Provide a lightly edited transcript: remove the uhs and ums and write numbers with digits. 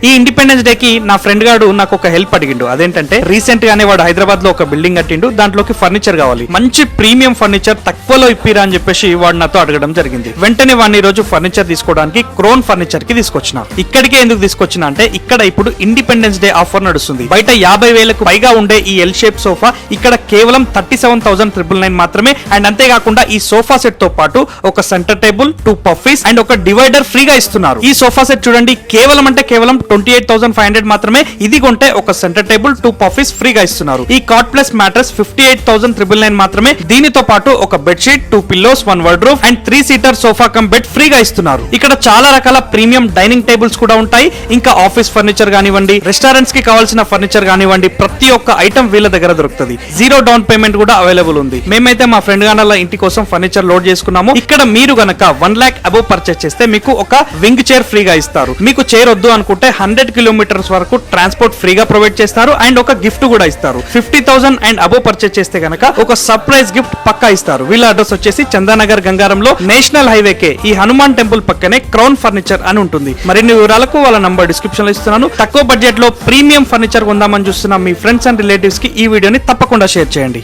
ఈ independence day కి నా ఫ్రెండ్ గాడు నాకు ఒక హెల్ప్ అడిగిండు. అదేంటంటే రీసెంట్ గానే వాడు హైదరాబాద్ లో ఒక బిల్డింగ్ కట్టిండు, దాంట్లోకి ఫర్నిచర్ కావాలి, మంచి ప్రీమియం ఫర్నిచర్ తక్కువలో ఇప్పిరా అని చెప్పేసి వాడు నాతో అడగడం జరిగింది. వెంటనే వాడిని ఈ రోజు ఫర్నిచర్ తీసుకోవడానికి క్రోన్ ఫర్నిచర్ కి తీసుకొచ్చిన. ఇక్కడికే ఎందుకు తీసుకొచ్చిన అంటే ఇక్కడ ఇప్పుడు ఇండిపెండెన్స్ డే ఆఫర్ నడుస్తుంది. బయట 50,000కు పైగా ఉండే ఈ ఎల్ షేప్ సోఫా ఇక్కడ కేవలం 37,999 మాత్రమే. అండ్ అంతేకాకుండా ఈ సోఫా సెట్ తో పాటు ఒక సెంటర్ టేబుల్, 2 పఫీస్ అండ్ ఒక డివైడర్ ఫ్రీగా ఇస్తున్నారు. ఈ సోఫా సెట్ చూడండి కేవలం 28,500 మాత్రమే. ఇది కొంటే ఒక సెంటర్ టేబుల్, 2 పఫీస్ ఫ్రీగా ఇస్తున్నారు. ఈ కాట్ ప్లస్ మ్యాట్రెస్ 58,999 మాత్రమే. దీనితో పాటు ఒక bedsheet, 2 pillows, 1 wardrobe and 3 seater sofa cum bed ఫ్రీగా ఇస్తున్నారు. ఇక్కడ చాలా రకాల ప్రీమియం డైనింగ్ టేబుల్స్ కూడా ఉంటాయి. ఇంకా ఆఫీస్ ఫర్నిచర్ కానివ్వండి, రెస్టారెంట్స్ కి కావాల్సిన ఫర్నిచర్ కానివ్వండి, ప్రతి ఒక్క ఐటమ్ వీళ్ళ దగ్గర దొరుకుతుంది. 0 డౌన్ పేమెంట్ కూడా అవైలబుల్ ఉంది. మేమైతే మా ఫ్రెండ్ గానల ఇంటి కోసం ఫర్నిచర్ లోడ్ చేసుకున్నాము. ఇక్కడ మీరు గనక 1 lakh అబోవ్ పర్చేస్ చేస్తే మీకు ఒక వింగ్ చైర్ ఫ్రీగా ఇస్తారు. మీకు చైర్ వద్దు అనుకుంటే 100 కిలోమీటర్స్ వరకు ట్రాన్స్పోర్ట్ ఫ్రీగా ప్రొవైడ్ చేస్తారు అండ్ ఒక గిఫ్ట్ కూడా ఇస్తారు. 50,000 అండ్ అబోవ్ పర్చేస్ చేస్తే గనక ఒక సర్ప్రైజ్ గిఫ్ట్ పక్కా ఇస్తారు. వీళ్ళ అడ్రస్ వచ్చేసి చందానగర్ గంగారంలో నేషనల్ హైవేకే ఈ హనుమాన్ టెంపుల్ పక్కనే క్రౌన్ ఫర్నిచర్ అని ఉంటుంది. మరిన్ని వివరాలకు వాళ్ళ నంబర్ డిస్క్రిప్షన్ లో ఇస్తున్నాను. తక్కువ బడ్జెట్ లో ప్రీమియం ఫర్నిచర్ కొందామని చూస్తున్న మీ ఫ్రెండ్స్ అండ్ రిలేటివ్స్ కి ఈ వీడియోని తప్పకుండా షేర్ చేయండి.